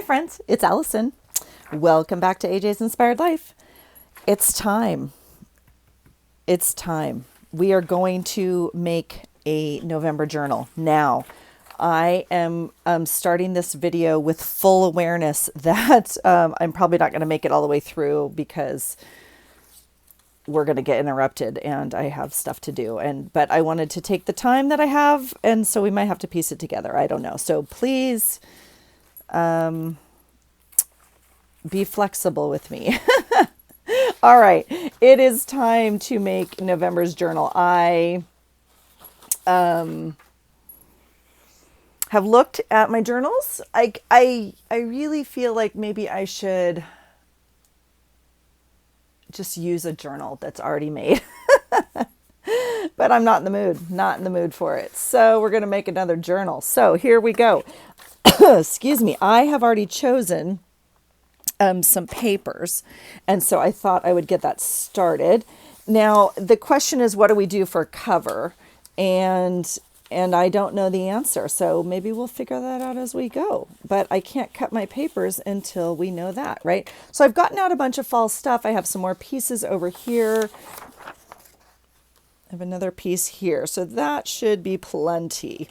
Hi friends, it's Allison. Welcome back to AJ's Inspired Life. It's time. It's time. We are going to make a November journal now. I am starting this video with full awareness that I'm probably not going to make it all the way through because we're going to get interrupted and I have stuff to do. But I wanted to take the time that I have, and so we might have to piece it together. I don't know. So please be flexible with me. All right. It is time to make November's journal. I have looked at my journals. I really feel like maybe I should just use a journal that's already made. But I'm not in the mood for it. So we're going to make another journal. So here we go. Excuse me. I have already chosen some papers. And so I thought I would get that started. Now, the question is, what do we do for cover? And I don't know the answer. So maybe we'll figure that out as we go. But I can't cut my papers until we know that, right? So I've gotten out a bunch of fall stuff. I have some more pieces over here. I have another piece here. So that should be plenty.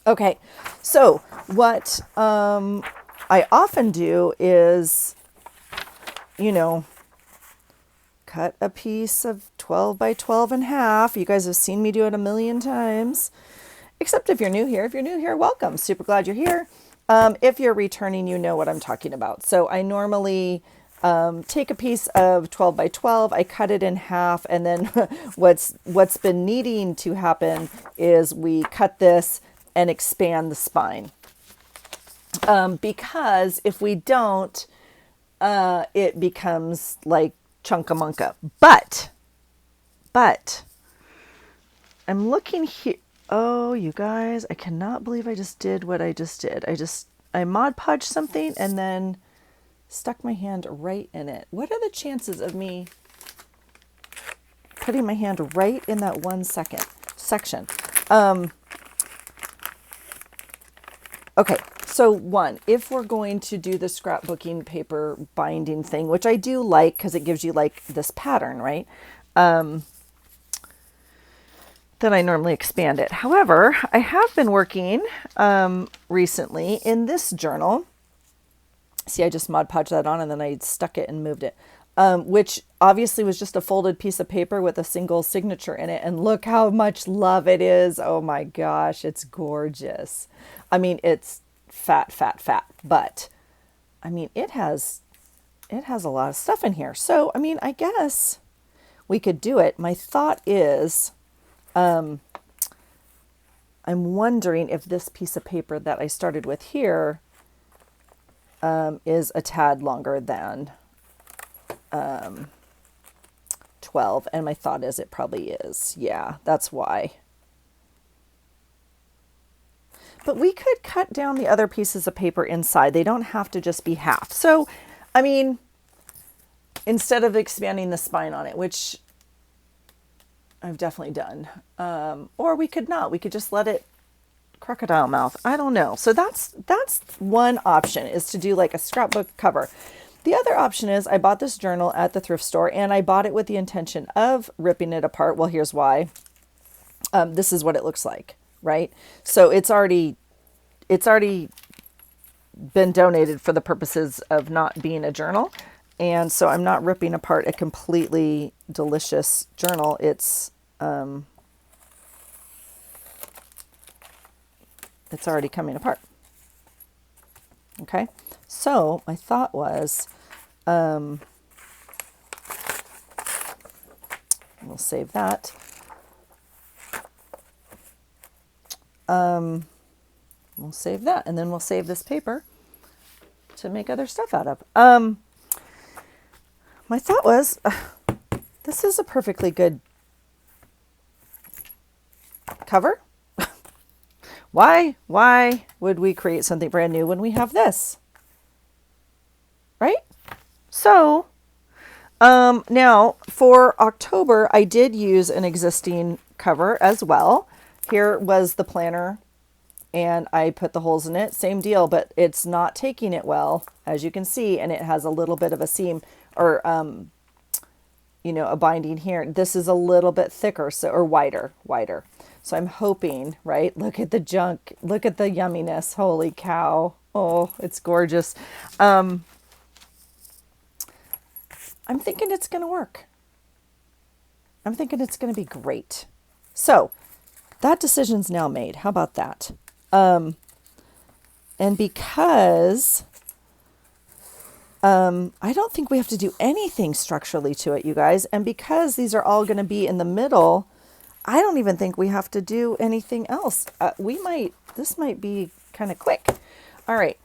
Okay, so what I often do is, cut a piece of 12 by 12 and a half. You guys have seen me do it a million times, except if you're new here. If you're new here, welcome. Super glad you're here. If you're returning, you know what I'm talking about. So I normally take a piece of 12 by 12, I cut it in half, and then what's been needing to happen is we cut this and expand the spine. Because if we don't, it becomes like chunkamunka. But I'm looking here. Oh, you guys, I cannot believe I just did what I just did. I Mod Podged something and then stuck my hand right in it. What are the chances of me putting my hand right in that section? Okay, so if we're going to do the scrapbooking paper binding thing, which I do like because it gives you like this pattern, right? Then I normally expand it. However, I have been working recently in this journal. See, I just Mod Podged that on and then I stuck it and moved it, which obviously was just a folded piece of paper with a single signature in it. And look how much love it is. Oh my gosh, it's gorgeous. I mean, it's fat, but I mean, it has a lot of stuff in here. So, I mean, I guess we could do it. My thought is, I'm wondering if this piece of paper that I started with here is a tad longer than 12. And my thought is it probably is. Yeah, that's why. But we could cut down the other pieces of paper inside. They don't have to just be half. So, I mean, instead of expanding the spine on it, which I've definitely done, or we could not. We could just let it crocodile mouth. I don't know. So that's one option, is to do like a scrapbook cover. The other option is I bought this journal at the thrift store and I bought it with the intention of ripping it apart. Well, here's why. This is what it looks like, right? So it's already been donated for the purposes of not being a journal. And so I'm not ripping apart a completely delicious journal. It's already coming apart. Okay. So my thought was, we'll save that. We'll save that, and then we'll save this paper to make other stuff out of. My thought was, this is a perfectly good cover. Why would we create something brand new when we have this? Right? So, now for October, I did use an existing cover as well. Here was the planner and I put the holes in it, same deal, but it's not taking it well, as you can see, and it has a little bit of a seam or, you know, a binding here. This is a little bit thicker, so, or wider. So I'm hoping, right? Look at the junk. Look at the yumminess. Holy cow. Oh, it's gorgeous. I'm thinking it's going to work. I'm thinking it's going to be great. So that decision's now made. How about that? And because I don't think we have to do anything structurally to it, you guys. And because these are all going to be in the middle, I don't even think we have to do anything else. This might be kind of quick. All right.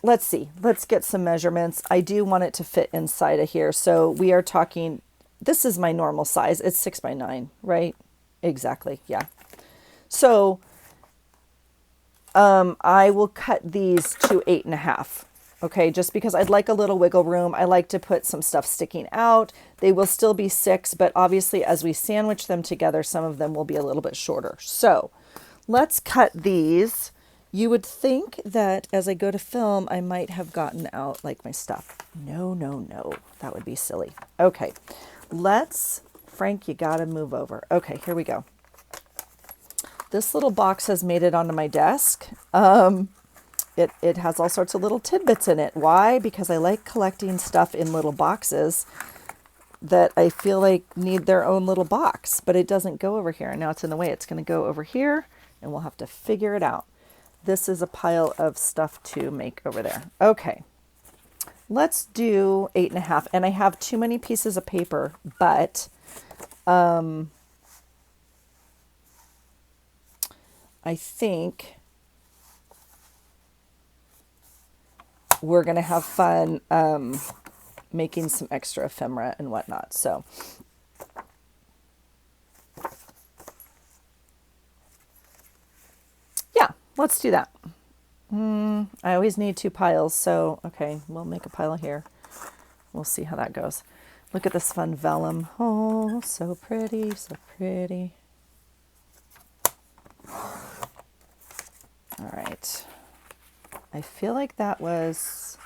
Let's see. Let's get some measurements. I do want it to fit inside of here. So we are talking, this is my normal size. It's 6 by 9, right? Exactly. Yeah. So I will cut these to 8.5. Okay, just because I'd like a little wiggle room. I like to put some stuff sticking out. They will still be 6, but obviously as we sandwich them together, some of them will be a little bit shorter. So let's cut these. You would think that as I go to film, I might have gotten out like my stuff. No, that would be silly. Okay, Frank, you gotta move over. Okay, here we go. This little box has made it onto my desk. It has all sorts of little tidbits in it. Why? Because I like collecting stuff in little boxes that I feel like need their own little box, but it doesn't go over here. And now it's in the way. It's going to go over here, and we'll have to figure it out. This is a pile of stuff to make over there. Okay, let's do 8.5. And I have too many pieces of paper, but I think we're going to have fun making some extra ephemera and whatnot. So yeah, let's do that. I always need 2 piles. So, okay, we'll make a pile here. We'll see how that goes. Look at this fun vellum. Oh, so pretty, so pretty. All right. I feel like that was,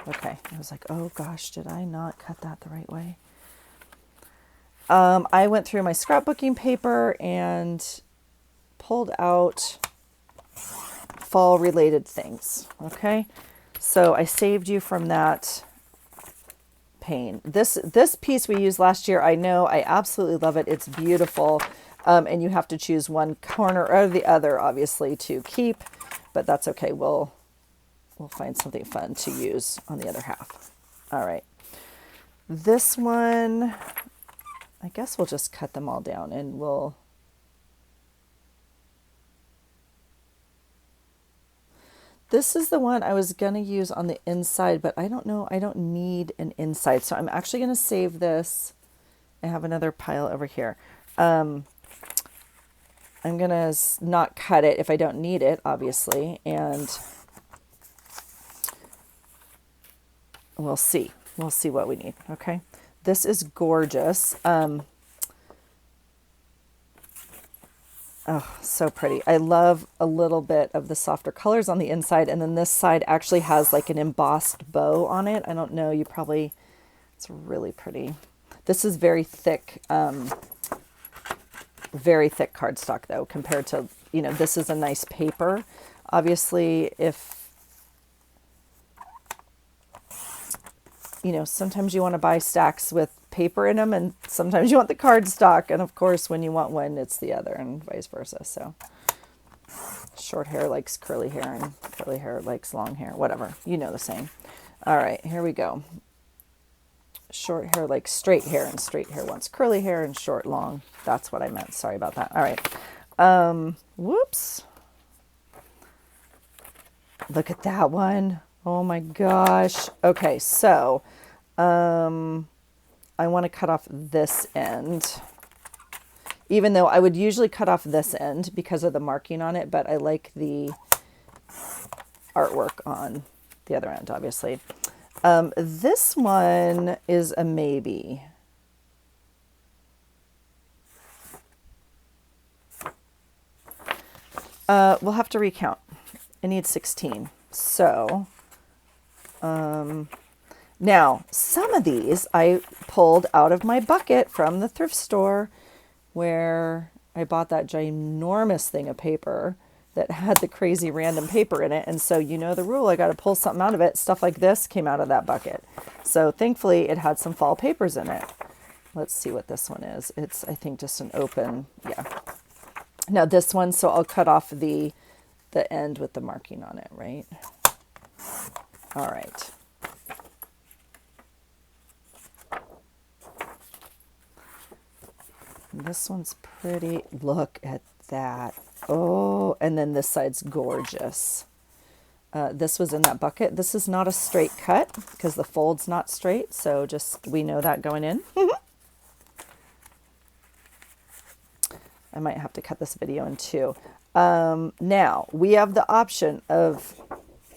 okay. I was like, oh gosh, did I not cut that the right way? I went through my scrapbooking paper and pulled out fall related things. Okay. So I saved you from that pain. This piece we used last year. I know, I absolutely love it. It's beautiful. And you have to choose one corner or the other, obviously, to keep. But that's okay. We'll find something fun to use on the other half. All right. This one, I guess we'll just cut them all down and this is the one I was going to use on the inside, but I don't know. I don't need an inside. So I'm actually going to save this. I have another pile over here. I'm going to not cut it if I don't need it, obviously, and we'll see. We'll see what we need, okay? This is gorgeous. Oh, so pretty. I love a little bit of the softer colors on the inside, and then this side actually has like an embossed bow on it. I don't know, it's really pretty. This is very thick cardstock though, compared to, this is a nice paper. Obviously, if, sometimes you want to buy stacks with paper in them and sometimes you want the cardstock. And of course, when you want one, it's the other and vice versa. So short hair likes curly hair and curly hair likes long hair, whatever, the saying. All right, here we go. Short hair likes straight hair and straight hair wants curly hair and short, long. That's what I meant. Sorry about that. All right. Whoops. Look at that one. Oh my gosh. Okay. So, I want to cut off this end, even though I would usually cut off this end because of the marking on it, but I like the artwork on the other end, obviously. This one is a maybe. We'll have to recount. I need 16. So, now some of these I pulled out of my bucket from the thrift store where I bought that ginormous thing of paper that had the crazy random paper in it. And so you know the rule, I got to pull something out of it. Stuff like this came out of that bucket. So thankfully it had some fall papers in it. Let's see what this one is. It's, I think, just an open, yeah. Now this one, so I'll cut off the end with the marking on it, right? All right. This one's pretty. Look at that. Oh, and then this side's gorgeous. This was in that bucket. This is not a straight cut because the fold's not straight. So just, we know that going in. I might have to cut this video in two. Now we have the option of,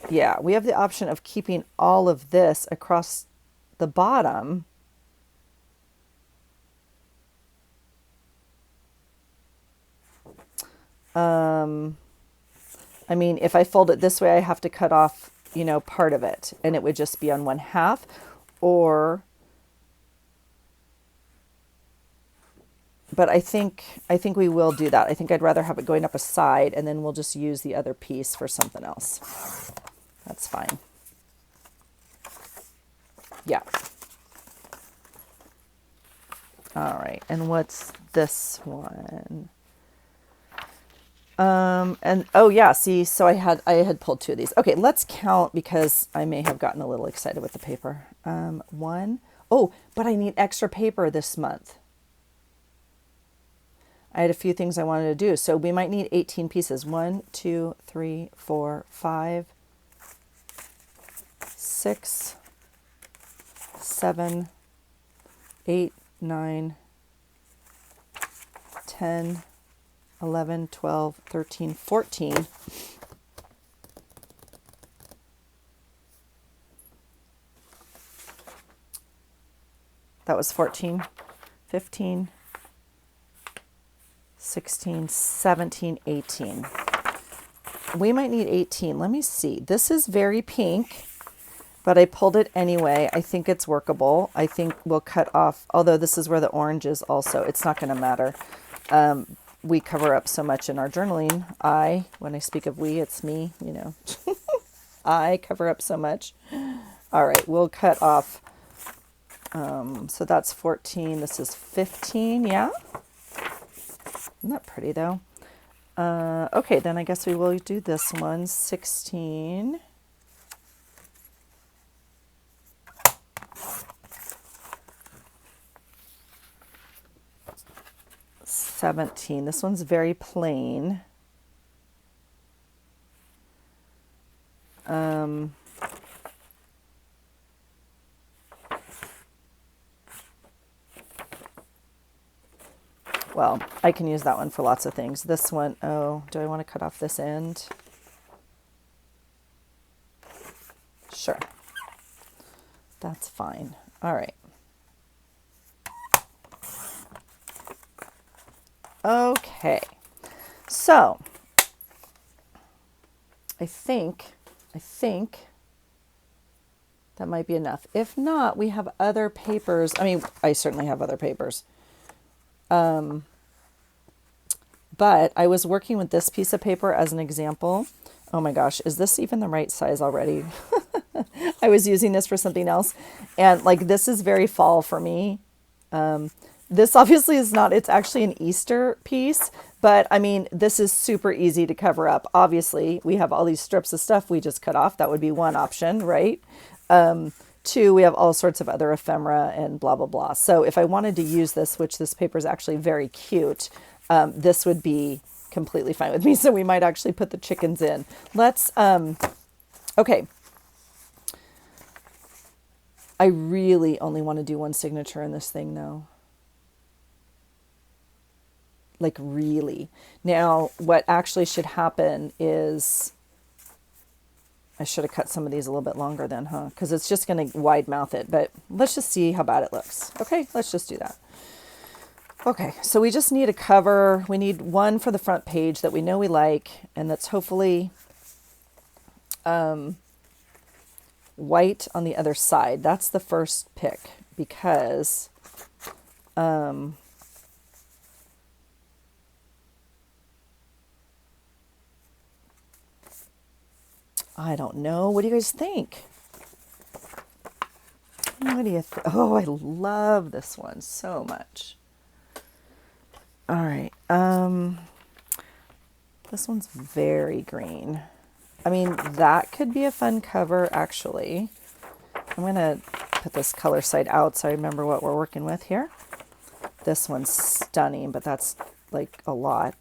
we have the option of keeping all of this across the bottom. I mean, if I fold it this way, I have to cut off, you know, part of it and it would just be on one half, or, but I think we will do that. I think I'd rather have it going up a side and then we'll just use the other piece for something else. That's fine. Yeah. All right. And what's this one? And oh yeah, see, so I had pulled two of these. Okay, let's count because I may have gotten a little excited with the paper. One. Oh, but I need extra paper this month. I had a few things I wanted to do. So we might need 18 pieces. 1, 2, 3, 4, 5, 6, 7, 8, 9, 10, 11, 12, 13, 14. That was 14, 15, 16, 17, 18. We might need 18. Let me see. This is very pink, but I pulled it anyway. I think it's workable. I think we'll cut off, although this is where the orange is also. It's not going to matter. We cover up so much in our journaling. When I speak of we, it's me, you know. I cover up so much. All right, we'll cut off. So that's 14. This is 15, yeah? Isn't that pretty, though? Okay, then I guess we will do this one. 16. $17. This one's very plain. Well, I can use that one for lots of things. This one, oh, do I want to cut off this end? Sure. That's fine. All right. Okay, so I think that might be enough. If not, we have other papers. I mean, I certainly have other papers. But I was working with this piece of paper as an example. Oh my gosh, is this even the right size already? I was using this for something else. And like, this is very fall for me. This obviously is not, it's actually an Easter piece, but I mean, this is super easy to cover up. Obviously, we have all these strips of stuff we just cut off. That would be one option, right? Two, we have all sorts of other ephemera and blah, blah, blah. So if I wanted to use this, which this paper is actually very cute, this would be completely fine with me. So we might actually put the chickens in. Let's, okay. I really only want to do one signature in this thing though. Like really. Now, what actually should happen is, I should have cut some of these a little bit longer then, huh? Because it's just going to wide mouth it, but let's just see how bad it looks. Okay, let's just do that. Okay, so we just need a cover. We need one for the front page that we know we like, and that's hopefully white on the other side. That's the first pick because I don't know. What do you guys think? What do you Oh, I love this one so much. All right. This one's very green. I mean, that could be a fun cover, actually. I'm going to put this color side out so I remember what we're working with here. This one's stunning, but that's like a lot.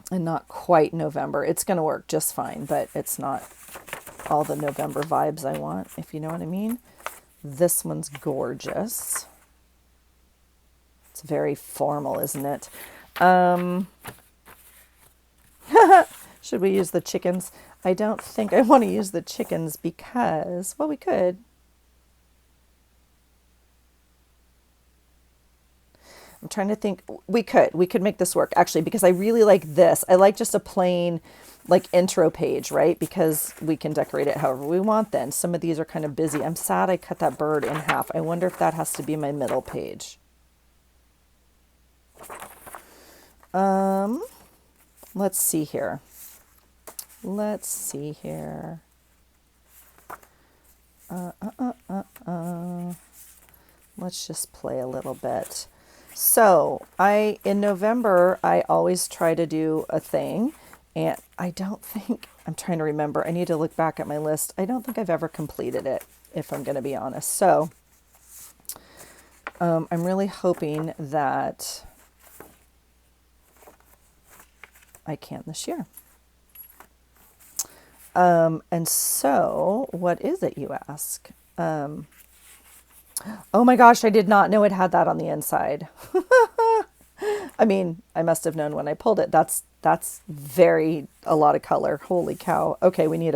And not quite November. It's going to work just fine, but it's not all the November vibes I want, if you know what I mean. This one's gorgeous. It's very formal, isn't it? Should we use the chickens? I don't think I want to use the chickens because, well, we could. I'm trying to think. We could make this work actually because I really like this. I like just a plain like intro page, right? Because we can decorate it however we want then. Some of these are kind of busy. I'm sad I cut that bird in half. I wonder if that has to be my middle page. Let's see here. Let's just play a little bit. So in November, I always try to do a thing, and I don't think, I'm trying to remember, I need to look back at my list. I don't think I've ever completed it, if I'm going to be honest. So I'm really hoping that I can this year. And so what is it, you ask? Oh my gosh, I did not know it had that on the inside. I mean, I must have known when I pulled it. That's a lot of color. Holy cow. Okay, we need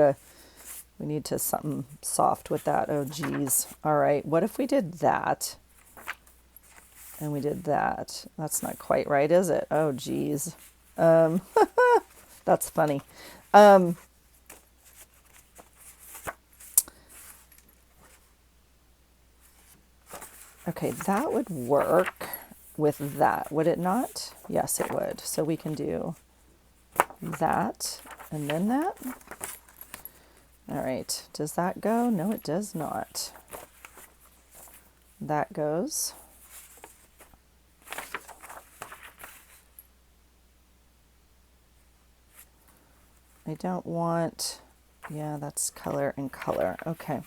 to something soft with that. Oh geez. All right. What if we did that? And we did that. That's not quite right, is it? Oh geez. That's funny. Okay, that would work with that, would it not? Yes, it would. So we can do that and then that. All right, does that go? No, it does not. That goes. I don't want, yeah, that's color and color. Okay.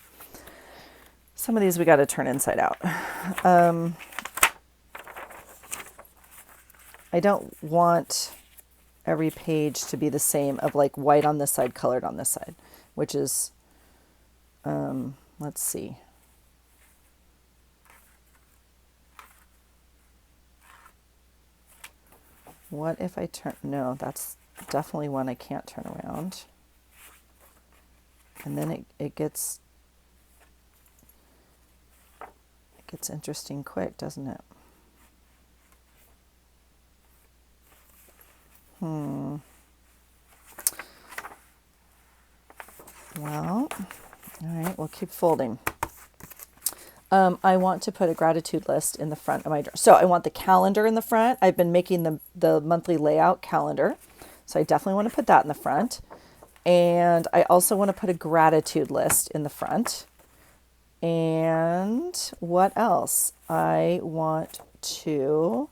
Some of these we got to turn inside out. I don't want every page to be the same of like white on this side, colored on this side, which is, let's see. What if I turn, no, that's definitely one I can't turn around. And then it gets interesting quick, doesn't it? Well, all right, we'll keep folding. I want to put a gratitude list in the front of my drawer. So I want the calendar in the front. I've been making the monthly layout calendar. So I definitely want to put that in the front. And I also want to put a gratitude list in the front. And what else? I want to,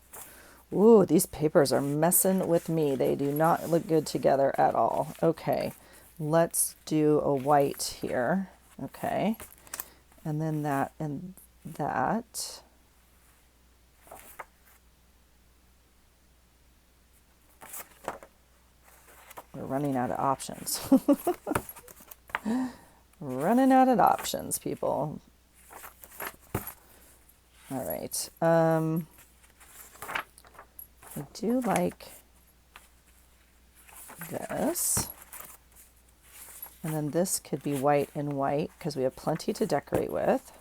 ooh, these papers are messing with me. They do not look good together at all. Okay, let's do a white here. Okay, and then that and that. We're running out of options. Running out of options, people. All right. I do like this. And then this could be white and white because we have plenty to decorate with.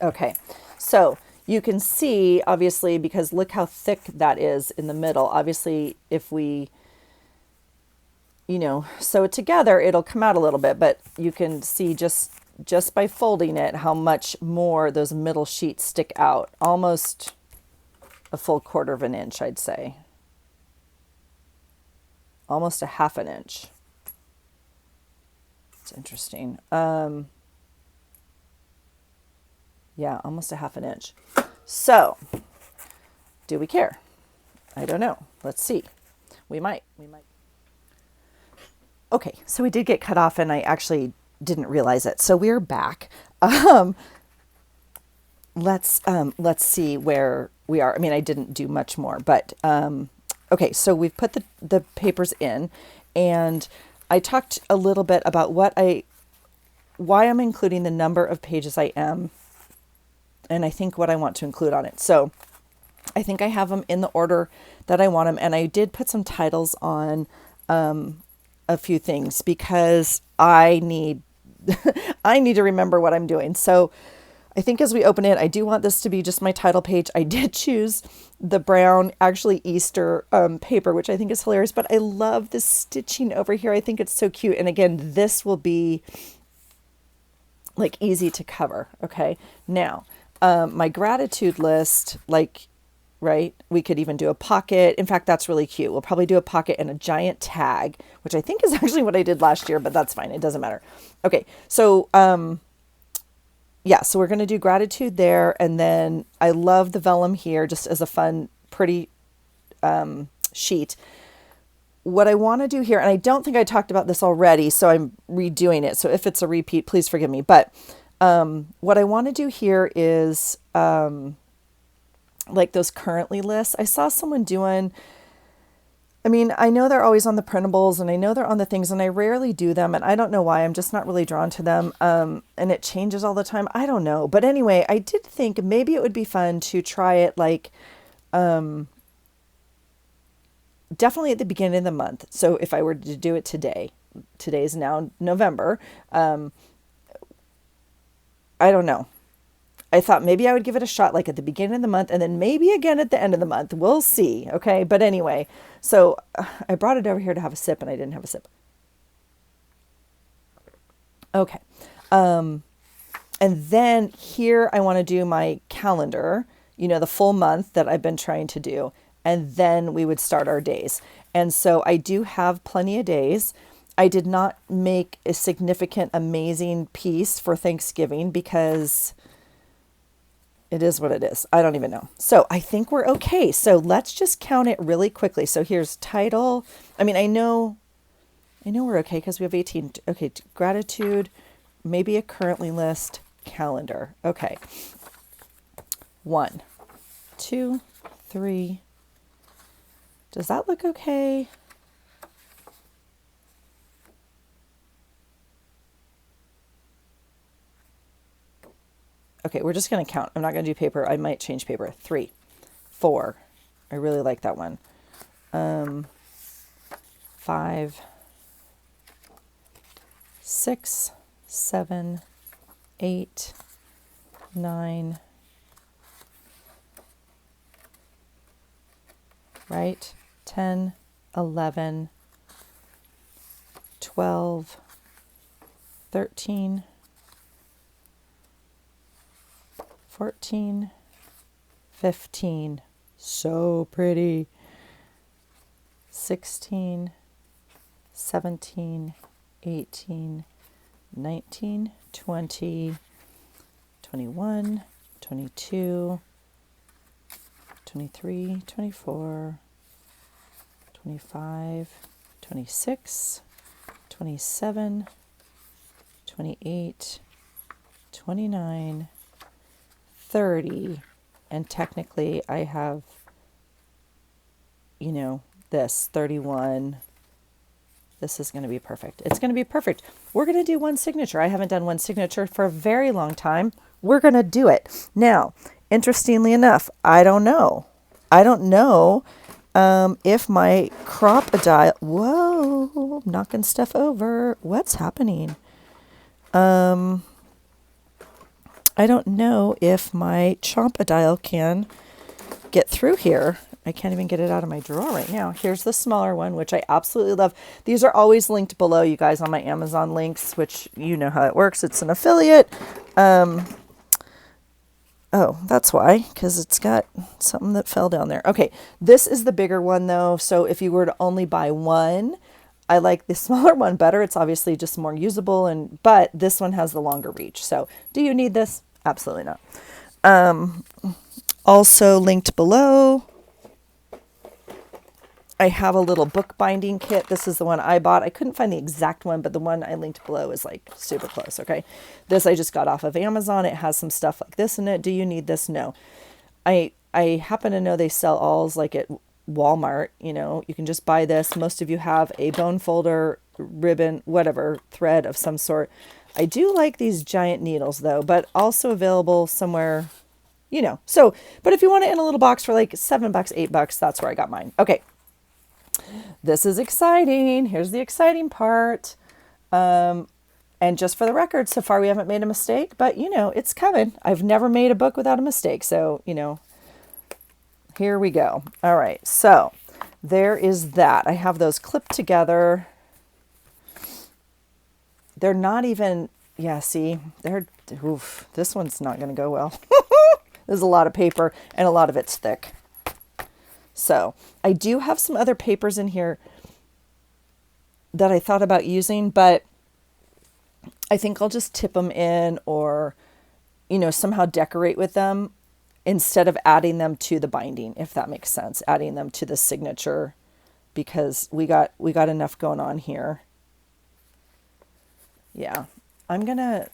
Okay, so you can see, obviously, because look how thick that is in the middle. Obviously, if we, sew it together, it'll come out a little bit, but you can see just by folding it how much more those middle sheets stick out. Almost a full 1/4 of an inch, I'd say. Almost a 1/2 an inch. It's interesting. Yeah, almost a 1/2 an inch. So, do we care? I don't know. Let's see. We might. Okay, so we did get cut off and I actually didn't realize it. So we're back. Let's see where we are. I mean, I didn't do much more, but okay, so we've put the papers in, and I talked a little bit about why I'm including the number of pages I am, and I think what I want to include on it. So I think I have them in the order that I want them, and I did put some titles on a few things because I need I need to remember what I'm doing. So I think as we open it, I do want this to be just my title page. I did choose the brown, actually Easter paper, which I think is hilarious, but I love the stitching over here. I think it's so cute. And again, this will be like easy to cover. Okay. Now, my gratitude list, right? We could even do a pocket. In fact, that's really cute. We'll probably do a pocket and a giant tag, which I think is actually what I did last year, but that's fine. It doesn't matter. Okay. So, yeah, so we're going to do gratitude there. And then I love the vellum here just as a fun, pretty sheet. What I want to do here, and I don't think I talked about this already, so I'm redoing it. So if it's a repeat, please forgive me. But what I want to do here is like those currently lists. I saw someone doing, I mean, I know they're always on the printables and I know they're on the things and I rarely do them and I don't know why. I'm just not really drawn to them. And it changes all the time. I don't know. But anyway, I did think maybe it would be fun to try it like definitely at the beginning of the month. So if I were to do it today's now November. I don't know. I thought maybe I would give it a shot like at the beginning of the month and then maybe again at the end of the month. We'll see. Okay. But anyway, so I brought it over here to have a sip and I didn't have a sip. Okay. And then here I want to do my calendar, the full month that I've been trying to do. And then we would start our days. And so I do have plenty of days. I did not make a significant, amazing piece for Thanksgiving because it is what it is. I don't even know. So I think we're okay. So let's just count it really quickly. So here's title. I mean, I know we're okay because we have 18. Okay. Gratitude, maybe a currently list, calendar. Okay. 1, 2, 3. Does that look okay? Okay, we're just going to count. I'm not going to do paper. I might change paper. 3, 4. I really like that one. 5, 6, 7, 8, 9. Right? 10, 11, 12, 13, 14, 15, so pretty, 16, 17, 18, 19, 20, 21, 22, 23, 24, 25, 26, 27, 28, 29, 30, and technically I have, this 31. This is going to be perfect. It's going to be perfect. We're going to do one signature. I haven't done one signature for a very long time. We're going to do it. Now, interestingly enough, I don't know if my crop-a-dile, whoa, I'm knocking stuff over. What's happening? I don't know if my Chompadile can get through here. I can't even get it out of my drawer right now. Here's the smaller one, which I absolutely love. These are always linked below, you guys, on my Amazon links, which you know how it works. It's an affiliate. Oh, that's why, because it's got something that fell down there. Okay, this is the bigger one, though. So if you were to only buy one, I like the smaller one better. It's obviously just more usable, but this one has the longer reach. So do you need this? Absolutely not. Also linked below, I have a little bookbinding kit. This is the one I bought. I couldn't find the exact one, but the one I linked below is like super close, okay? This I just got off of Amazon. It has some stuff like this in it. Do you need this? No. I happen to know they sell alls like at Walmart. You know, you can just buy this. Most of you have a bone folder, ribbon, whatever, thread of some sort. I do like these giant needles though, but also available somewhere, you know. So, but if you want it in a little box for like $7, $8, that's where I got mine. Okay. This is exciting. Here's the exciting part. And just for the record, so far we haven't made a mistake, but you know, it's coming. I've never made a book without a mistake. So, you know, here we go. All right. So there is that. I have those clipped together. They're not even, yeah, see, this one's not going to go well. There's a lot of paper and a lot of it's thick. So I do have some other papers in here that I thought about using, but I think I'll just tip them in or, you know, somehow decorate with them instead of adding them to the binding, if that makes sense, adding them to the signature, because we got enough going on here. Yeah, I'm gonna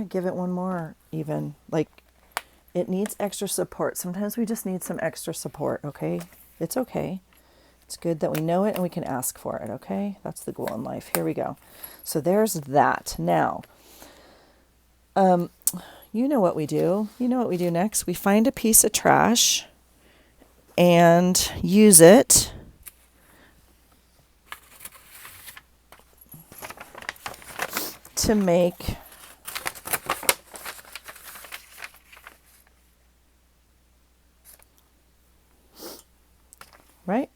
give it one more even, like, it needs extra support. Sometimes we just need some extra support, okay? It's okay. It's good that we know it and we can ask for it, okay? That's the goal in life. Here we go. So there's that. Now, you know what we do. You know what we do next. We find a piece of trash and use it to make right?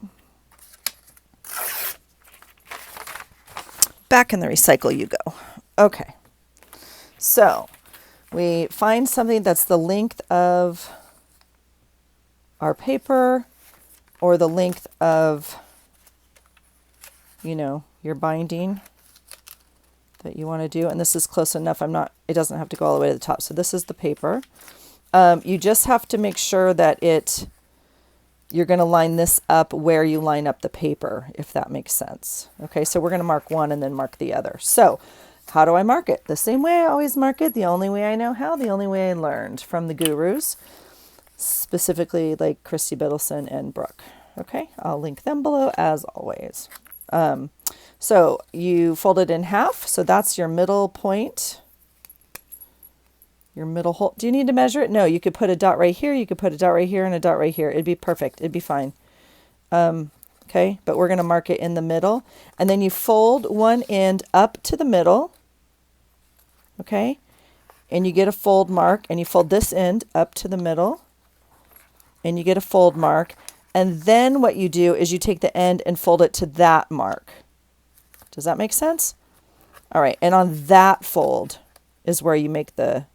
Back in the recycle you go. Okay. So we find something that's the length of our paper or the length of, you know, your binding that you want to do. And this is close enough. It doesn't have to go all the way to the top. So this is the paper. You just have to make sure that you're going to line this up where you line up the paper, if that makes sense. Okay, so we're going to mark one and then mark the other. So how do I mark it? The same way I always mark it, the only way I know how, the only way I learned from the gurus, specifically like Christy Biddleson and Brooke. Okay, I'll link them below as always. So you fold it in half. So that's your middle point. Your middle hole. Do you need to measure it? No, you could put a dot right here. You could put a dot right here and a dot right here. It'd be perfect. It'd be fine. Okay, but we're going to mark it in the middle. And then you fold one end up to the middle. Okay, and you get a fold mark. And you fold this end up to the middle. And you get a fold mark. And then what you do is you take the end and fold it to that mark. Does that make sense? All right, and on that fold is where you make the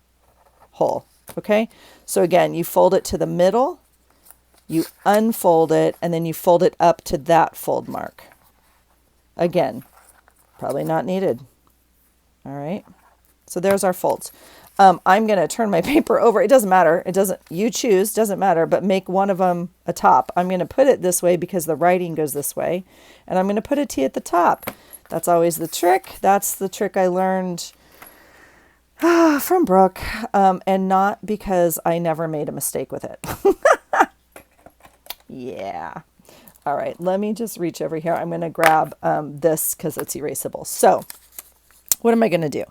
hole. Okay, so again, you fold it to the middle, you unfold it, and then you fold it up to that fold mark. Again, probably not needed. All right, so there's our folds. I'm going to turn my paper over. It doesn't matter. You choose, doesn't matter, but make one of them a top. I'm going to put it this way because the writing goes this way, and I'm going to put a T at the top. That's always the trick. That's the trick I learned from Brooke, and not because I never made a mistake with it. Yeah. All right, let me just reach over here. I'm going to grab this because it's erasable. So what am I going to do?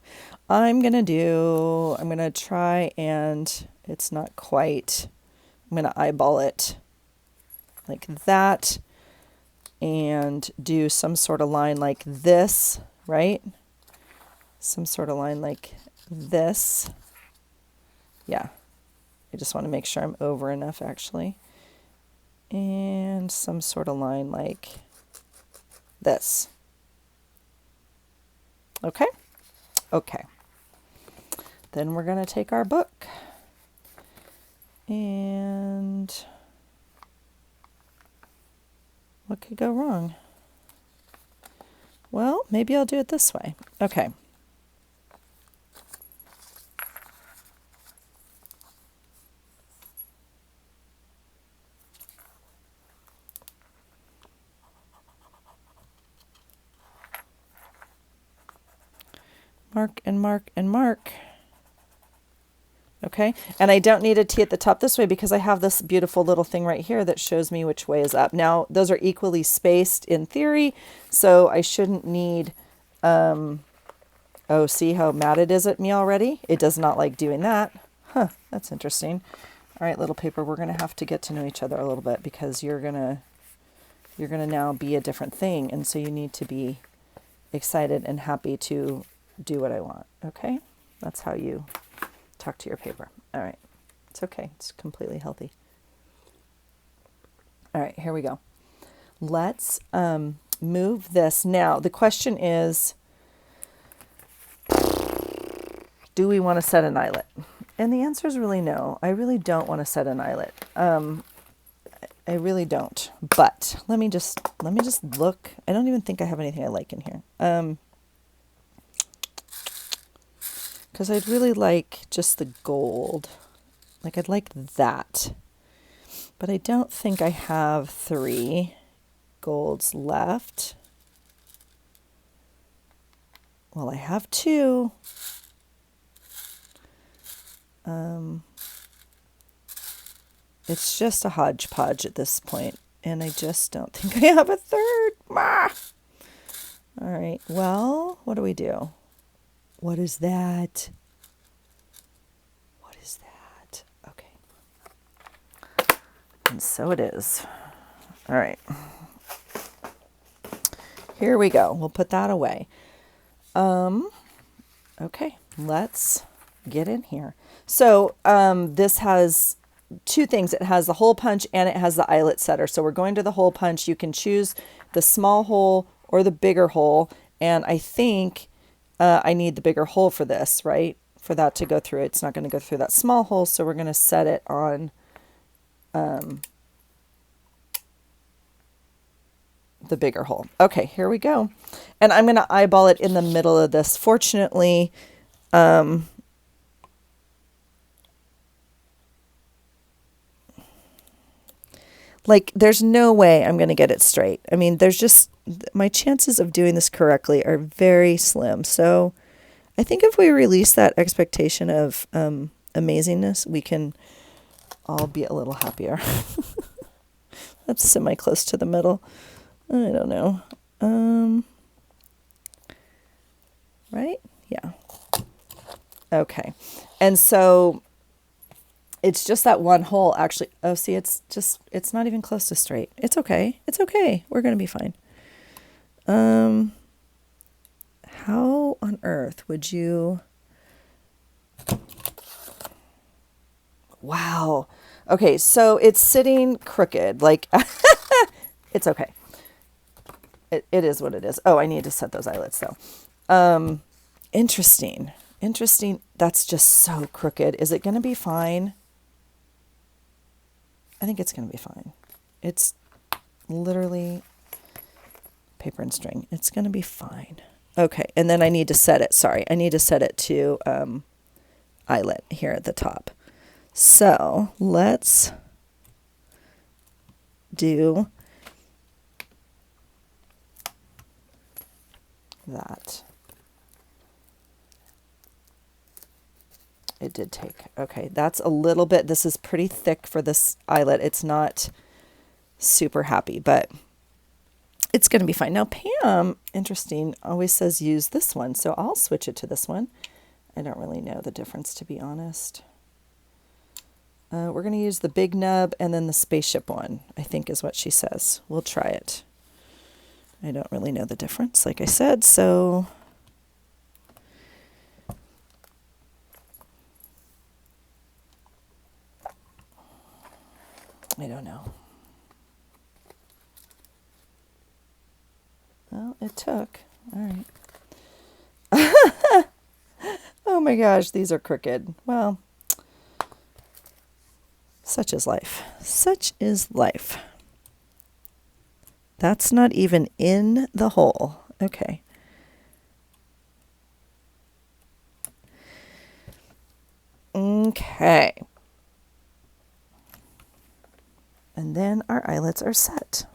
I'm going to try, and it's not quite, I'm going to eyeball it like that and do some sort of line like this, right? Some sort of line like this. Yeah. I just want to make sure I'm over enough actually. And some sort of line like this. Okay? Okay. Then we're going to take our book and what could go wrong? Well, maybe I'll do it this way. Okay. Mark and mark and mark. Okay, and I don't need a T at the top this way because I have this beautiful little thing right here that shows me which way is up. Now, those are equally spaced in theory, so I shouldn't need, oh, see how mad it is at me already? It does not like doing that. Huh, that's interesting. All right, little paper, we're going to have to get to know each other a little bit because you're going to now be a different thing, and so you need to be excited and happy to do what I want, okay? That's how you talk to your paper. All right. It's okay. It's completely healthy. All right, here we go. Let's move this. Now, the question is, do we want to set an eyelet? And the answer is really no. I really don't want to set an eyelet. I really don't. But let me just look. I don't even think I have anything I like in here. Because I'd really like just the gold. Like, I'd like that. But I don't think I have 3 golds left. Well, I have 2. It's just a hodgepodge at this point, and I just don't think I have a 3rd. All right, well, what do we do? What is that? What is that? Okay. And so it is. All right. Here we go. We'll put that away. Okay, let's get in here. So this has 2 things. It has the hole punch and it has the eyelet setter. So we're going to the hole punch. You can choose the small hole or the bigger hole. And I think I need the bigger hole for this, right? For that to go through. It's not going to go through that small hole. So we're going to set it on the bigger hole. Okay, here we go. And I'm going to eyeball it in the middle of this. Fortunately, like, there's no way I'm going to get it straight. I mean, there's just, my chances of doing this correctly are very slim. So I think if we release that expectation of amazingness, we can all be a little happier. That's semi-close to the middle. I don't know. Right? Yeah. Okay. And so it's just that one hole actually. Oh, see, it's not even close to straight. It's okay. It's okay. We're going to be fine. How on earth would you... Wow. Okay, so it's sitting crooked. Like, it's okay. It is what it is. Oh, I need to set those eyelets though. Interesting. That's just so crooked. Is it going to be fine? I think it's going to be fine. It's literally paper and string. It's going to be fine. Okay, and then I need to set it. Sorry, I need to set it to eyelet here at the top. So let's do that. It did take. Okay, that's a little bit, this is pretty thick for this eyelet. It's not super happy, but it's going to be fine. Now, Pam, interesting, always says use this one, so I'll switch it to this one. I don't really know the difference, to be honest. We're going to use the big nub and then the spaceship one, I think is what she says. We'll try it. I don't really know the difference, like I said, so... Well, it took. All right. Oh my gosh, these are crooked. Well, such is life. Such is life. That's not even in the hole. Okay. Okay. And then our eyelets are set.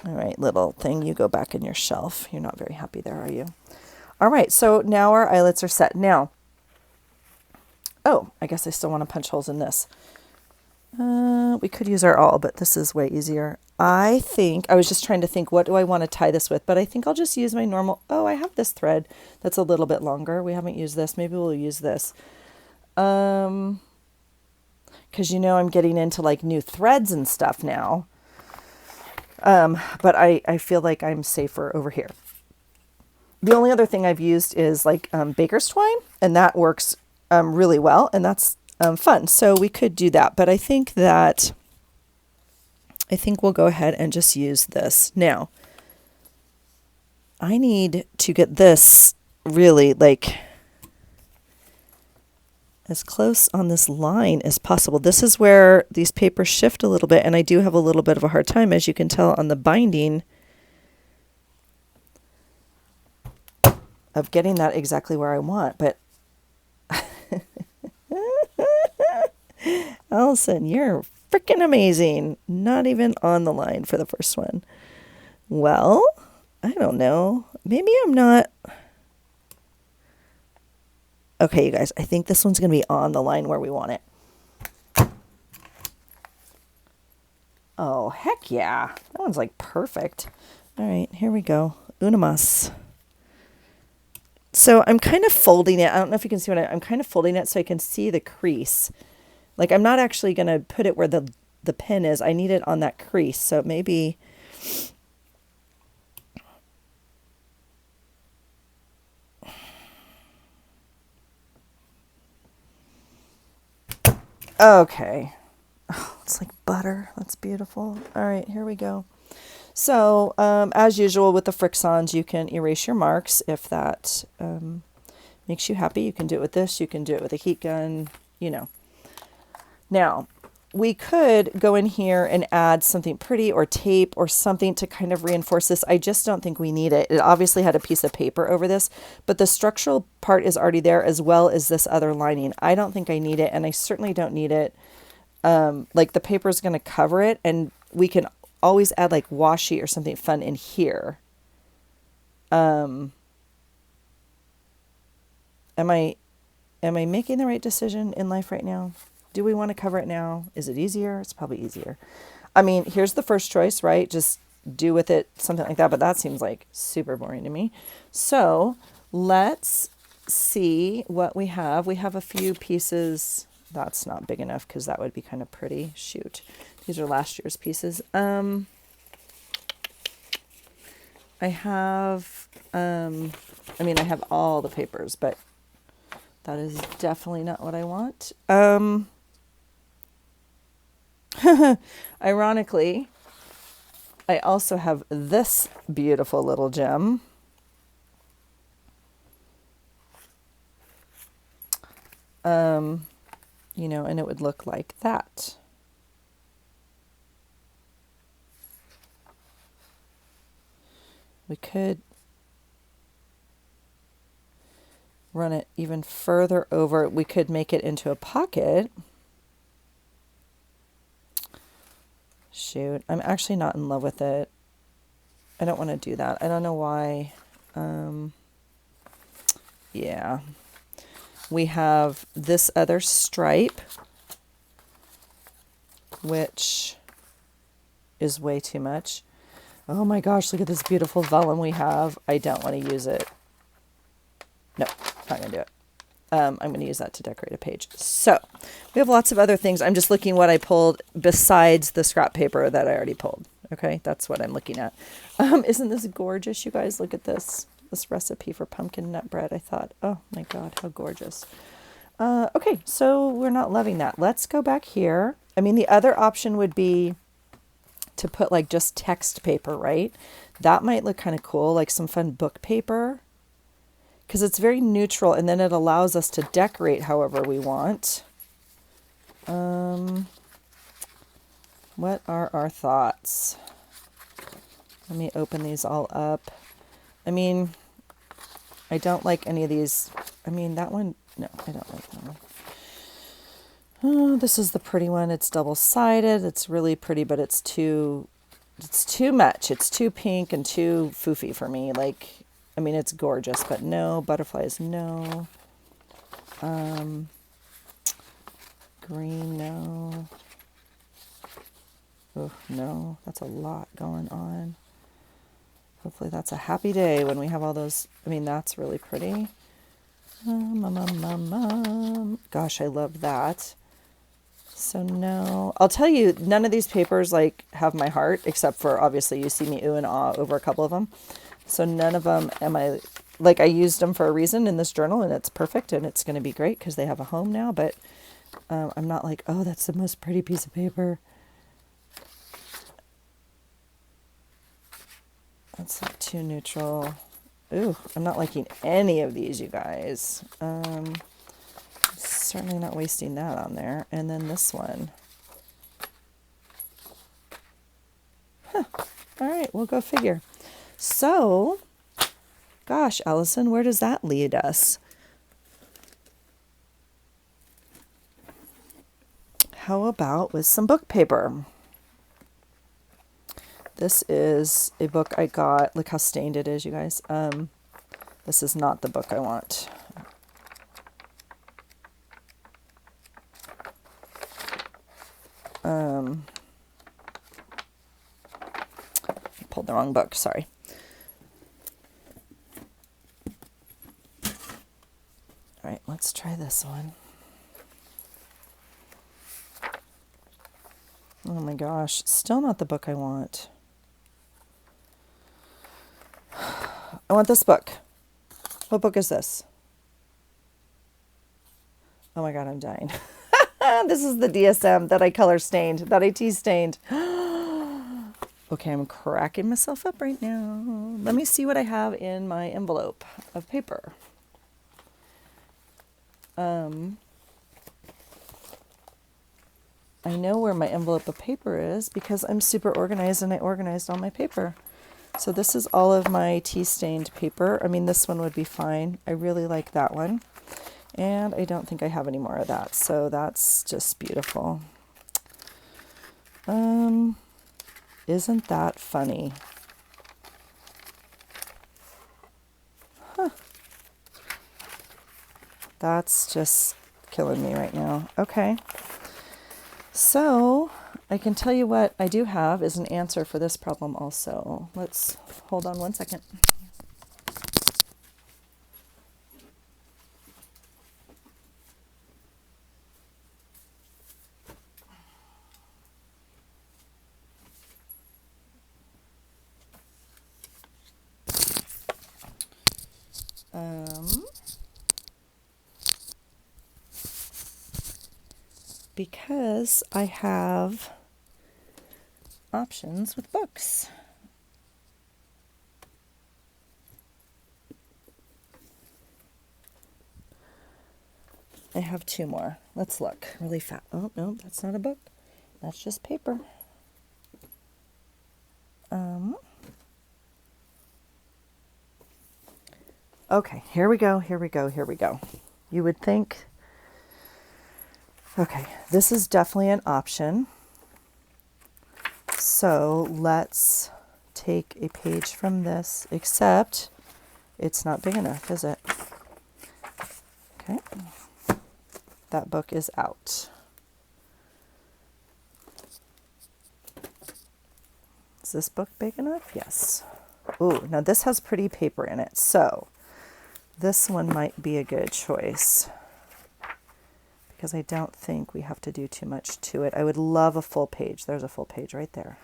All right, little thing, you go back in your shelf. You're not very happy there, are you? All right, so now our eyelets are set. Now, oh, I guess I still want to punch holes in this. We could use our awl, but this is way easier. I think, I was just trying to think, what do I want to tie this with? But I think I'll just use my normal, oh, I have this thread that's a little bit longer. We haven't used this. Maybe we'll use this. Because you know I'm getting into like new threads and stuff now. But I feel like I'm safer over here. The only other thing I've used is like baker's twine, and that works really well, and that's fun. So we could do that, but I think we'll go ahead and just use this. Now, I need to get this really like as close on this line as possible. This is where these papers shift a little bit, and I do have a little bit of a hard time, as you can tell on the binding, of getting that exactly where I want. But Allison, you're freaking amazing. Not even on the line for the first one. Well, I don't know. Maybe I'm not. Okay, you guys, I think this one's going to be on the line where we want it. Oh, heck yeah. That one's like perfect. All right, here we go. Una más. So I'm kind of folding it. I don't know if you can see I'm kind of folding it so I can see the crease. Like I'm not actually going to put it where the pin is. I need it on that crease. So maybe... Okay. Oh, it's like butter. That's beautiful. All right, here we go. So, as usual with the Frixons, you can erase your marks if that makes you happy. You can do it with this. You can do it with a heat gun, you know. Now, we could go in here and add something pretty or tape or something to kind of reinforce this. I just don't think we need it. It obviously had a piece of paper over this, but the structural part is already there as well as this other lining. I don't think I need it, and I certainly don't need it. Like the paper is going to cover it, and we can always add like washi or something fun in here. Am I making the right decision in life right now? Do we want to cover it now? Is it easier? It's probably easier. I mean, here's the first choice, right? Just do with it something like that, but that seems like super boring to me. So let's see what we have. We have a few pieces. That's not big enough because that would be kind of pretty. Shoot. These are last year's pieces. I have, I have all the papers, but that is definitely not what I want. Ironically, I also have this beautiful little gem. And it would look like that. We could run it even further over. We could make it into a pocket. Shoot, I'm actually not in love with it. I don't want to do that. I don't know why. Yeah. We have this other stripe, which is way too much. Oh my gosh, look at this beautiful vellum we have. I don't want to use it. No, not going to do it. I'm going to use that to decorate a page. So we have lots of other things. I'm just looking what I pulled besides the scrap paper that I already pulled. Okay, that's what I'm looking at. Isn't this gorgeous, you guys? Look at this recipe for pumpkin nut bread. I thought, oh my God, how gorgeous. Okay, so we're not loving that. Let's go back here. I mean, the other option would be to put like just text paper, right? That might look kind of cool, like some fun book paper, because it's very neutral, and then it allows us to decorate however we want. What are our thoughts? Let me open these all up. I mean, I don't like any of these. I mean, that one, no, I don't like that one. Oh, this is the pretty one. It's double-sided. It's really pretty, but it's too much. It's too pink and too foofy for me. Like, I mean, it's gorgeous, but no. Butterflies, no. Green, no. Oh, no. That's a lot going on. Hopefully that's a happy day when we have all those. I mean, that's really pretty. Gosh, I love that. So no, I'll tell you, none of these papers like have my heart, except for obviously you see me ooh and ah over a couple of them. So none of them am I, like I used them for a reason in this journal, and it's perfect and it's going to be great because they have a home now. But I'm not like, oh, that's the most pretty piece of paper. That's like too neutral. Ooh, I'm not liking any of these, you guys. Certainly not wasting that on there. And then this one. Huh. All right, we'll go figure. So, gosh, Allison, where does that lead us? How about with some book paper? This is a book I got. Look how stained it is, you guys. This is not the book I want. I pulled the wrong book, sorry. All right, let's try this one. Oh my gosh, still not the book I want. I want this book. What book is this? Oh my God, I'm dying. This is the DSM that I color stained, that I tea stained. Okay, I'm cracking myself up right now. Let me see what I have in my envelope of paper. I know where my envelope of paper is because I'm super organized and I organized all my paper. So this is all of my tea stained paper. I mean, this one would be fine. I really like that one. And I don't think I have any more of that. So that's just beautiful. Isn't that funny? Huh. That's just killing me right now. Okay. So I can tell you what I do have is an answer for this problem also. Let's hold on one second. Because I have options with books. I have two more. Let's look really fast. Oh, no, that's not a book. That's just paper. Okay, here we go. You would think, okay, this is definitely an option. So let's take a page from this, except it's not big enough, is it? Okay. That book is out. Is this book big enough? Yes. Ooh, now this has pretty paper in it, so this one might be a good choice because I don't think we have to do too much to it. I would love a full page. There's a full page right there.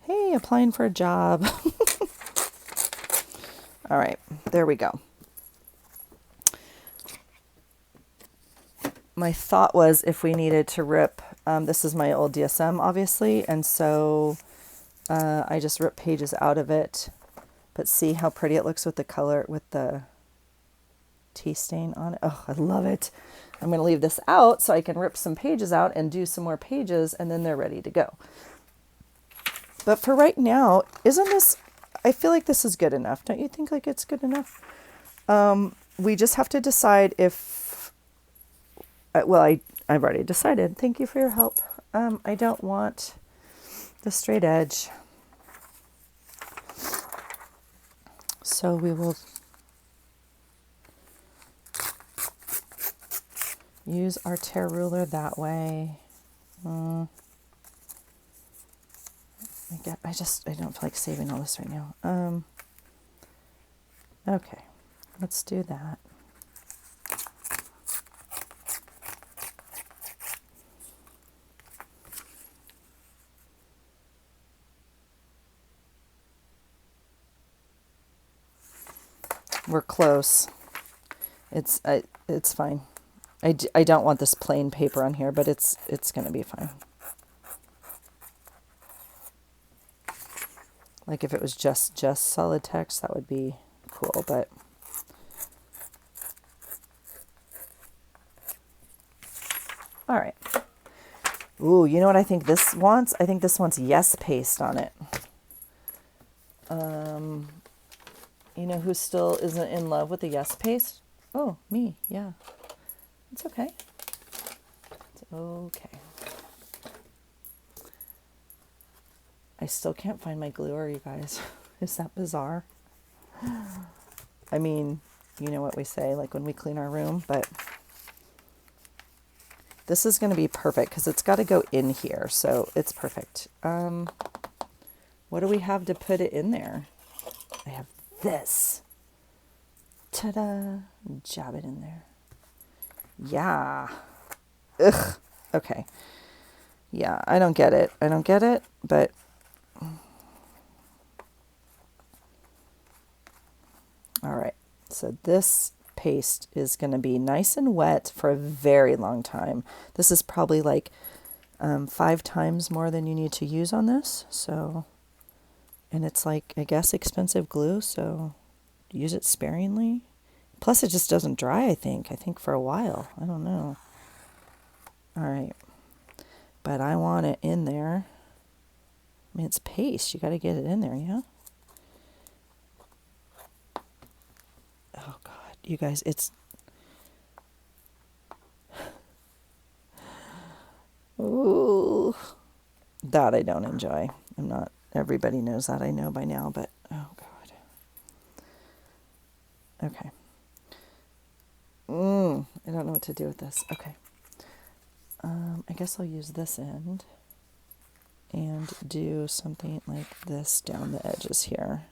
Hey, applying for a job. All right, there we go. my thought was if we needed to rip, this is my old DSM, obviously, and so I just ripped pages out of it. But see how pretty it looks with the color, with the tea stain on it. Oh, I love it. I'm going to leave this out so I can rip some pages out and do some more pages, and then they're ready to go. But for right now, isn't this, I feel like this is good enough. Don't you think like it's good enough? We just have to decide if, well, I've already decided. Thank you for your help. I don't want the straight edge. So we will use our tear ruler that way. I don't feel like saving all this right now. Okay, let's do that. We're close. It's fine. I don't want this plain paper on here, but it's going to be fine. Like if it was just solid text, that would be cool, but all right. Ooh, you know what I think this wants? I think this wants yes paste on it. You know who still isn't in love with the yes paste? Oh, me, yeah. It's okay. It's okay. I still can't find my gluer, you guys. Is that bizarre? I mean, you know what we say, like when we clean our room, but this is going to be perfect because it's got to go in here, so it's perfect. What do we have to put it in there? I have this. Ta-da! Jab it in there. Yeah. Ugh. Okay. Yeah, I don't get it. But all right. So this paste is going to be nice and wet for a very long time. This is probably like 5 times more than you need to use on this. So, and it's like, I guess, expensive glue, so use it sparingly. Plus, it just doesn't dry, I think for a while. I don't know. All right. But I want it in there. I mean, it's paste. You got to get it in there, yeah? Oh, God. You guys, it's... Ooh. That I don't enjoy. I'm not... Everybody knows that. I know by now, but... Oh, God. Okay. I don't know what to do with this. Okay. I guess I'll use this end and do something like this down the edges here.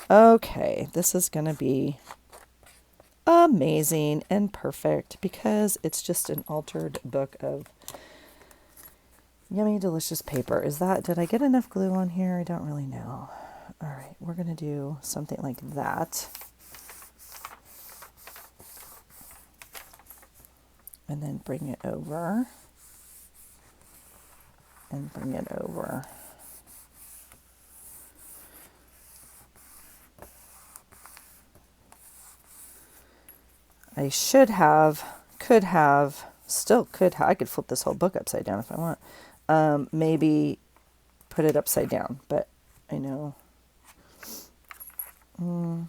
Okay, this is going to be amazing and perfect because it's just an altered book of yummy, delicious paper. Did I get enough glue on here? I don't really know. All right, we're going to do something like that. And then bring it over. And bring it over. I I could flip this whole book upside down if I want. Maybe put it upside down, but I know. I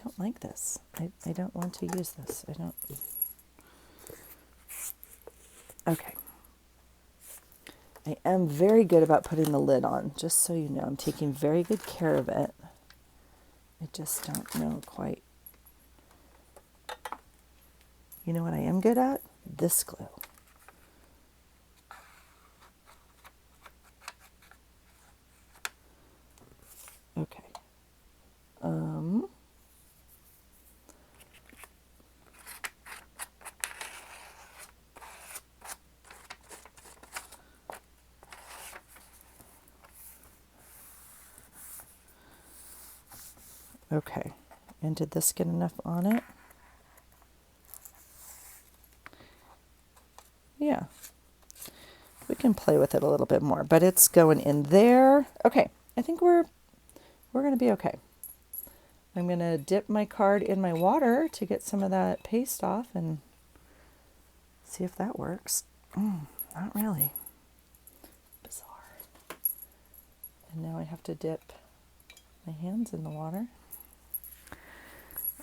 don't like this. I don't want to use this. Okay. I am very good about putting the lid on, just so you know. I'm taking very good care of it. I just don't know quite. You know what I am good at? This glue. Okay. Okay. And did this get enough on it? Yeah. We can play with it a little bit more, but it's going in there. Okay. I think we're going to be okay. I'm going to dip my card in my water to get some of that paste off and see if that works. Not really. Bizarre. And now I have to dip my hands in the water.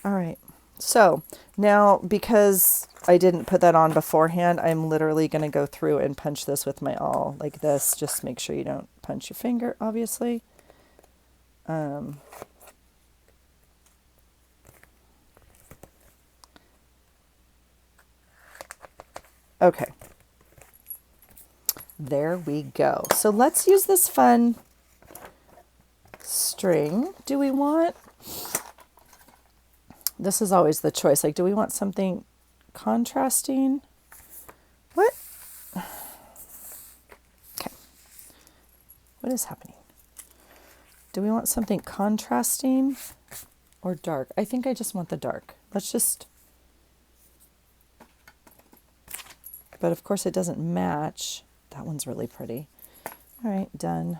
All right. So now, because I didn't put that on beforehand, I'm literally going to go through and punch this with my awl like this. Just make sure you don't punch your finger, obviously. Okay. There we go. So let's use this fun string. Do we want... This is always the choice. Like, do we want something contrasting? What? Okay. What is happening? Do we want something contrasting or dark? I think I just want the dark. Let's just... But of course it doesn't match. That one's really pretty. All right, done.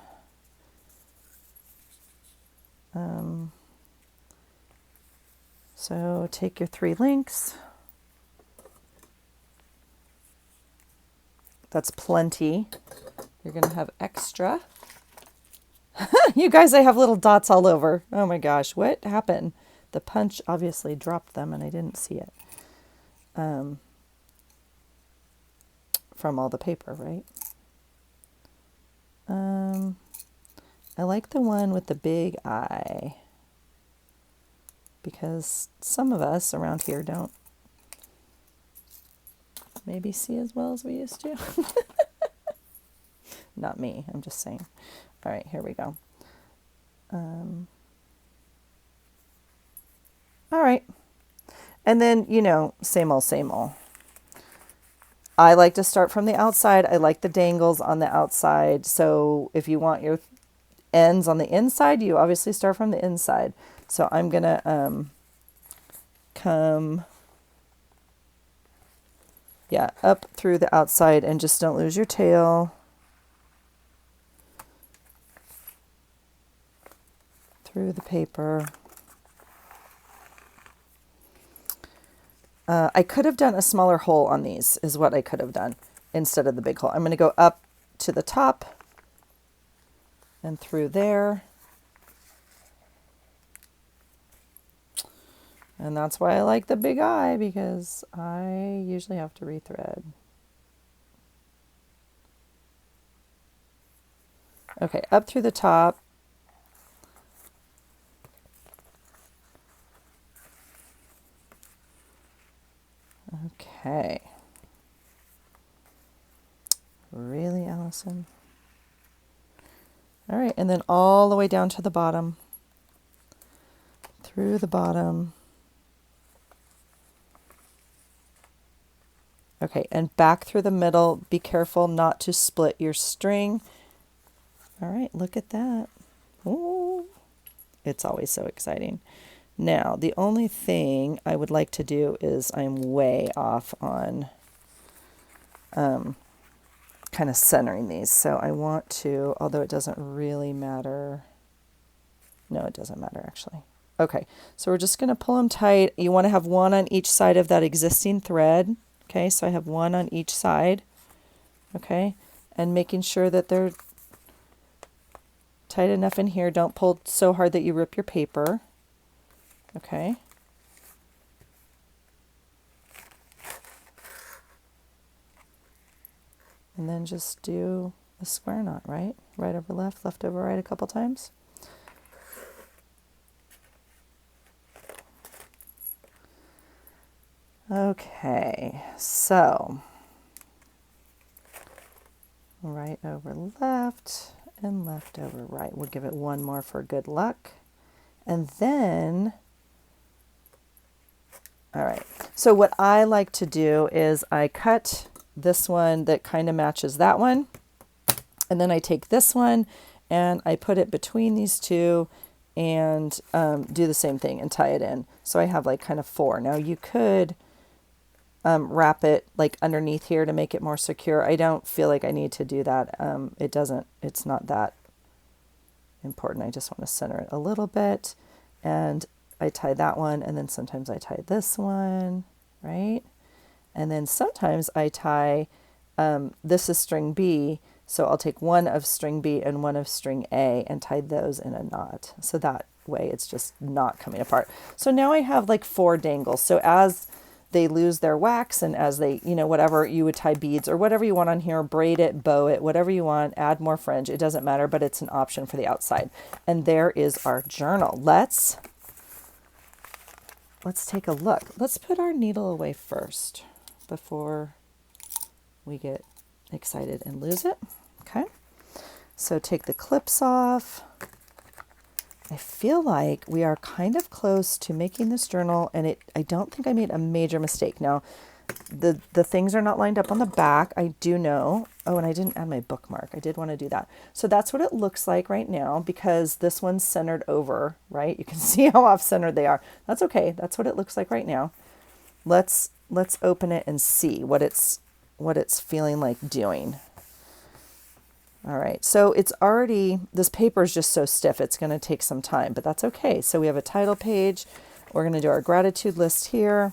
So take your 3 links. That's plenty. You're going to have extra. You guys, I have little dots all over. Oh my gosh, what happened? The punch obviously dropped them and I didn't see it. From all the paper, right? I like the one with the big eye because some of us around here don't maybe see as well as we used to. Not me, I'm just saying. All right, here we go. All right. And then, you know, same old, same old. I like to start from the outside. I like the dangles on the outside. So if you want your ends on the inside, you obviously start from the inside. So I'm going to come, up through the outside and just don't lose your tail. Through the paper. I could have done a smaller hole on these, is what I could have done, instead of the big hole. I'm going to go up to the top and through there. And that's why I like the big eye, because I usually have to rethread. Okay, up through the top. Okay. Really, Allison? All right, and then all the way down to the bottom. Through the bottom. Okay, and back through the middle. Be careful not to split your string. All right, look at that. Ooh, it's always so exciting. Now, the only thing I would like to do is I'm way off on kind of centering these. So I want to, although it doesn't really matter. No, it doesn't matter actually. Okay, so we're just going to pull them tight. You want to have one on each side of that existing thread. Okay, so I have one on each side. Okay, and making sure that they're tight enough in here. Don't pull so hard that you rip your paper. Okay. And then just do a square knot, right? Right over left, left over right a couple times. Okay, so right over left and left over right. We'll give it one more for good luck. And then, all right, so what I like to do is I cut this one that kind of matches that one. And then I take this one and I put it between these two and do the same thing and tie it in. So I have like kind of 4. Now you could wrap it like underneath here to make it more secure. I don't feel like I need to do that. It's not that important. I just want to center it a little bit, and I tie that one, and then sometimes I tie this one, right? And then sometimes I tie, this is string B, so I'll take one of string B and one of string A and tie those in a knot. So that way it's just not coming apart. So now I have like 4 dangles. So as they lose their wax and as they, whatever, you would tie beads or whatever you want on here, braid it, bow it, whatever you want, add more fringe. It doesn't matter, but it's an option for the outside. And there is our journal. Let's take a look. Let's put our needle away first before we get excited and lose it. Okay. So take the clips off. I feel like we are kind of close to making this journal, and I don't think I made a major mistake. Now, the things are not lined up on the back. I do know. Oh, and I didn't add my bookmark. I did want to do that. So that's what it looks like right now, because this one's centered over, right? You can see how off-centered they are. That's okay. That's what it looks like right now. Let's open it and see what it's feeling like doing. All right, so it's already, this paper is just so stiff, it's going to take some time, but that's okay. So we have a title page. We're going to do our gratitude list here,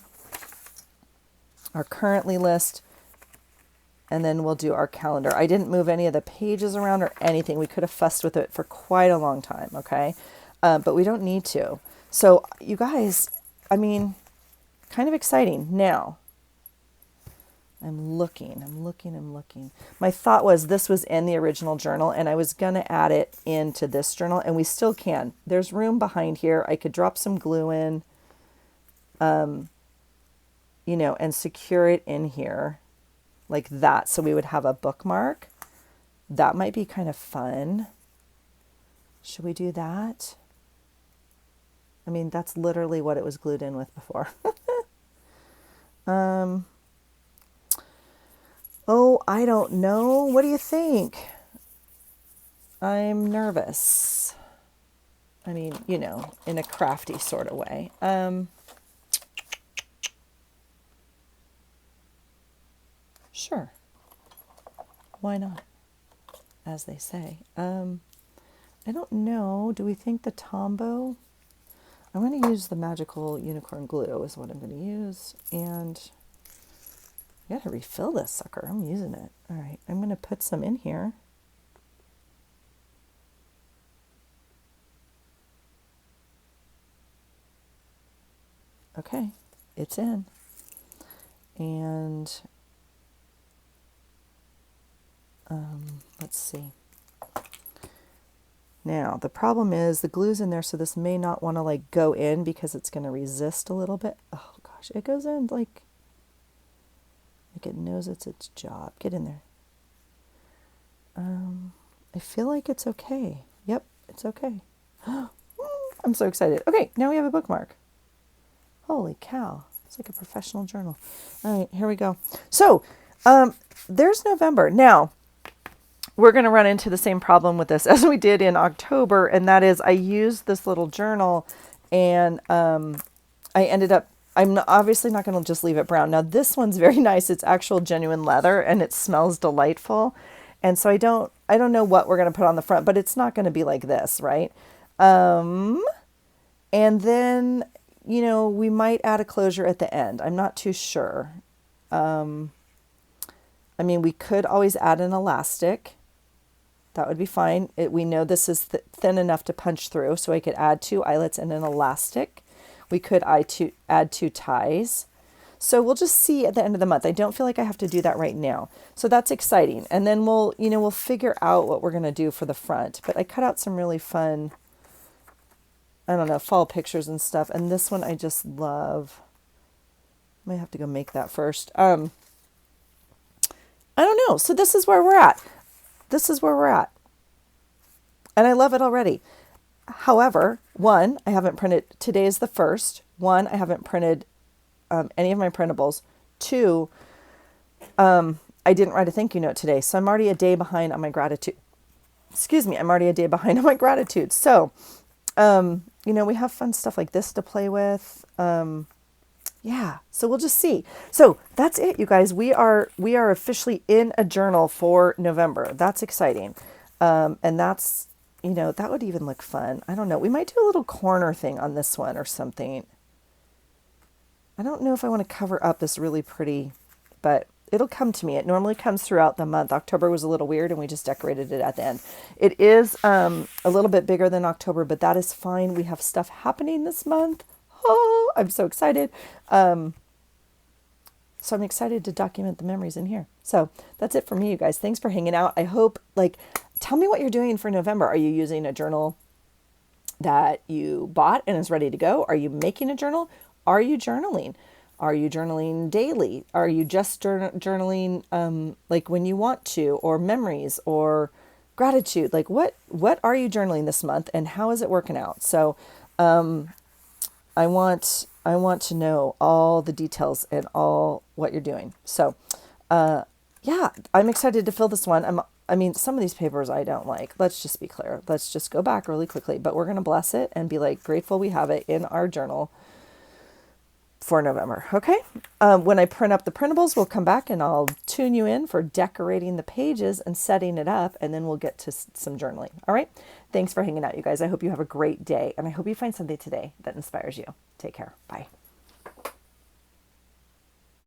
our currently list, and then we'll do our calendar. I didn't move any of the pages around or anything. We could have fussed with it for quite a long time, okay? But we don't need to. So you guys, kind of exciting. Now, I'm looking. My thought was this was in the original journal, and I was going to add it into this journal, and we still can. There's room behind here. I could drop some glue in, and secure it in here like that. So we would have a bookmark. That might be kind of fun. Should we do that? That's literally what it was glued in with before. Oh, I don't know. What do you think? I'm nervous. In a crafty sort of way. Sure. Why not? As they say. I don't know. Do we think the Tombow? I'm going to use the magical unicorn glue is what I'm going to use. And I got to refill this sucker. I'm using it. All right. I'm going to put some in here. Okay. It's in. And let's see. Now, the problem is the glue's in there, so this may not want to go in because it's going to resist a little bit. Oh gosh, it goes in like it knows it's its job. Get in there. I feel like it's okay. Yep, it's okay. I'm so excited. Okay, now we have a bookmark. Holy cow. It's like a professional journal. All right, here we go. So, there's November. Now, we're going to run into the same problem with this as we did in October, and that is I used this little journal, and I ended up, I'm obviously not going to just leave it brown. Now, this one's very nice. It's actual genuine leather, and it smells delightful. And so I don't know what we're going to put on the front, but it's not going to be like this, right? And then, we might add a closure at the end. I'm not too sure. We could always add an elastic. That would be fine. We know this is thin enough to punch through, so I could add 2 eyelets and an elastic. We could add 2 ties. So we'll just see at the end of the month. I don't feel like I have to do that right now. So that's exciting. And then we'll figure out what we're going to do for the front. But I cut out some really fun, fall pictures and stuff. And this one I just love. I might have to go make that first. I don't know. So this is where we're at. And I love it already. However, 1, I haven't printed, today is the 1st. 1, I haven't printed any of my printables. 2, I didn't write a thank you note today. So I'm already a day behind on my gratitude. So You know, we have fun stuff like this to play with. Yeah, so we'll just see. So that's it, you guys. We are officially in a journal for November. That's exciting. And that's, you know, that would even look fun. I don't know. We might do a little corner thing on this one or something. I don't know if I want to cover up this really pretty, but it'll come to me. It normally comes throughout the month. October was a little weird and we just decorated it at the end. It is a little bit bigger than October, but that is fine. We have stuff happening this month. Oh, I'm so excited. So I'm excited to document the memories in here. So that's it for me, you guys. Thanks for hanging out. I hope, like, tell me what you're doing for November. Are you using a journal that you bought and is ready to go? Are you making a journal? Are you journaling? Are you journaling daily? Are you just journaling like when you want to, or memories or gratitude? Like what are you journaling this month and how is it working out? So I want to know all the details and all what you're doing. So yeah, I'm excited to fill this one. I mean, some of these papers I don't like. Let's just be clear. Let's just go back really quickly. But we're going to bless it and be like grateful we have it in our journal for November. Okay. When I print up the printables, we'll come back and I'll tune you in for decorating the pages and setting it up. And then we'll get to some journaling. All right. Thanks for hanging out, you guys. I hope you have a great day. And I hope you find something today that inspires you. Take care. Bye.